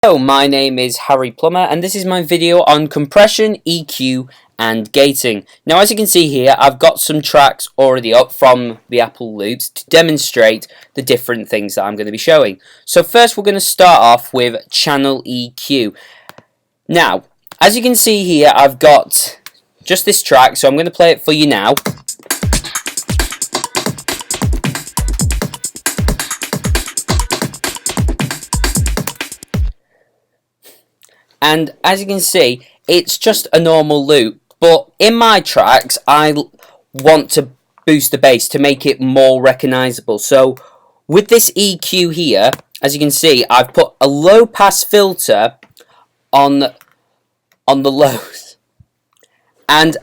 Hello, my name is Harry Plummer and this is my video on compression, EQ and gating. Now as you can see here, I've got some tracks already up from the Apple loops to demonstrate the different things that I'm going to be showing. So first we're going to start off with channel EQ. Now, as you can see here, I've got just this track, so I'm going to play it for you now. And as you can see, it's just a normal loop. But in my tracks, I want to boost the bass to make it more recognizable. So with this EQ here, as you can see, I've put a low pass filter on the lows. And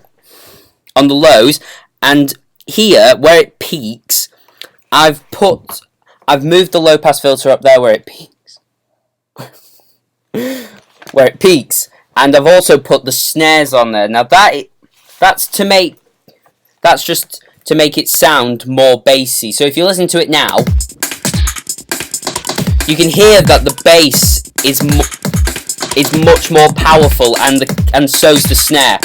on the lows, and here where it peaks, I've moved the low pass filter up there where it peaks. And I've also put the snares on there. Now that's just to make it sound more bassy. So if you listen to it now, you can hear that the bass is much more powerful, and so's the snare.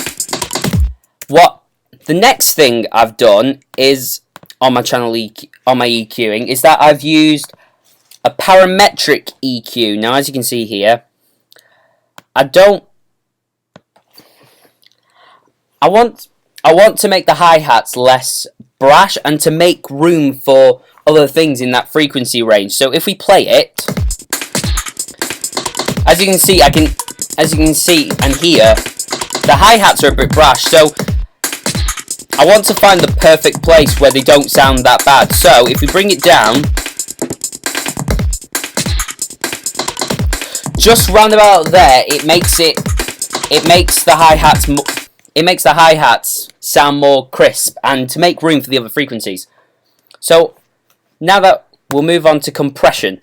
What the next thing I've done is on my channel on my EQing is that I've used a parametric EQ. Now as you can see here, I want to make the hi-hats less brash and to make room for other things in that frequency range. So if we play it, as you can see and hear, the hi-hats are a bit brash. So I want to find the perfect place where they don't sound that bad. So if we bring it down, just round about there, it makes the hi-hats sound more crisp and to make room for the other frequencies. So now that we'll move on to compression.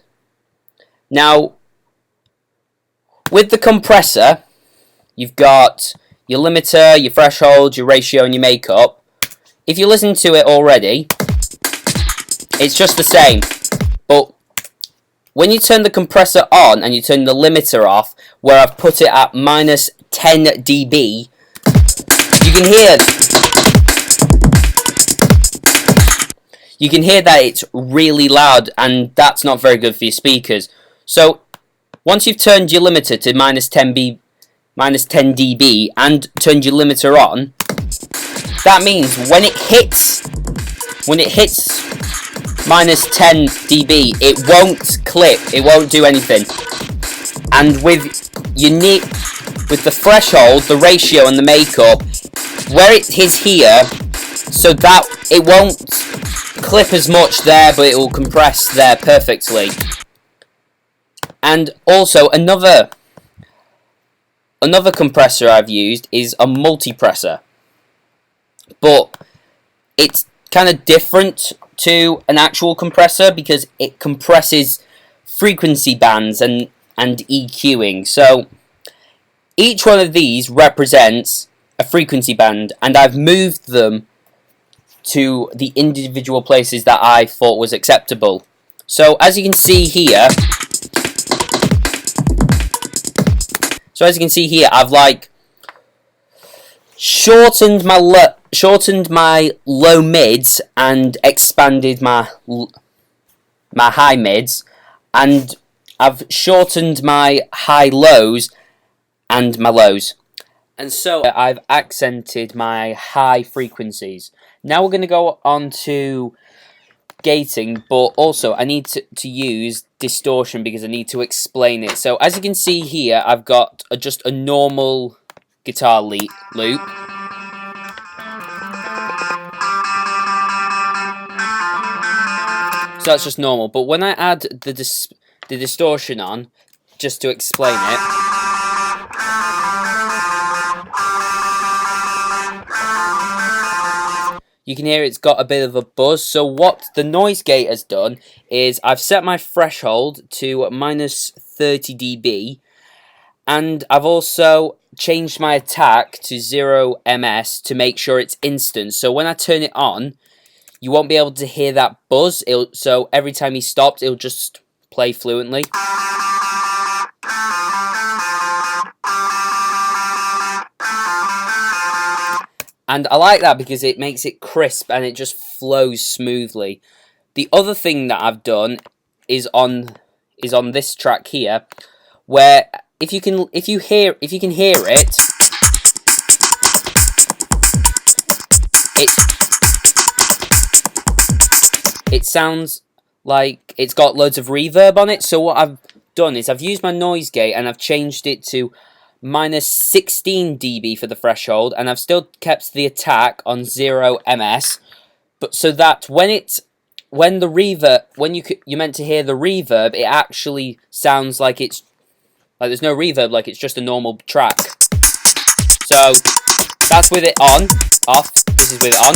Now with the compressor, you've got your limiter, your threshold, your ratio and your makeup. If you listen to it already, it's just the same. But when you turn the compressor on and you turn the limiter off, where I've put it at minus 10 dB, you can hear that it's really loud, and that's not very good for your speakers. So once you've turned your limiter to minus 10 dB and turned your limiter on, that means when it hits minus 10 dB, it won't clip, it won't do anything. And with the threshold, the ratio and the makeup, where it is here, so that it won't clip as much there, but it will compress there perfectly. And also another compressor I've used is a multipressor, but it's kind of different to an actual compressor because it compresses frequency bands and EQing. So each one of these represents a frequency band, and I've moved them to the individual places that I thought was acceptable. So as you can see here, I've like shortened my low mids and expanded my high mids, and I've shortened my high lows and my lows, and so I've accented my high frequencies. Now we're going to go on to gating, but also I need to use distortion because I need to explain it. So as you can see here, I've got just a normal guitar loop. So that's just normal, but when I add the distortion on, just to explain it, you can hear it's got a bit of a buzz. So what the noise gate has done is I've set my threshold to minus 30 dB, and I've also changed my attack to 0 ms to make sure it's instant. So when I turn it on, you won't be able to hear that buzz. So every time he stopped, it'll just play fluently. And I like that because it makes it crisp and it just flows smoothly. The other thing that I've done is on this track here, where if you can hear it, it sounds like it's got loads of reverb on it. So what I've done is I've used my noise gate and I've changed it to minus 16 dB for the threshold, and I've still kept the attack on 0 ms, but so that when the reverb, when you're meant to hear the reverb, it actually sounds like it's like there's no reverb, like it's just a normal track. So that's with it on, off. This is with it on.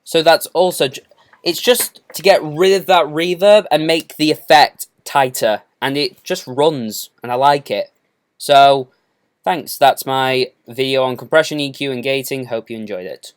So that's also, it's just to get rid of that reverb and make the effect tighter, and it just runs, and I like it. So, thanks, that's my video on compression, EQ, and gating. Hope you enjoyed it.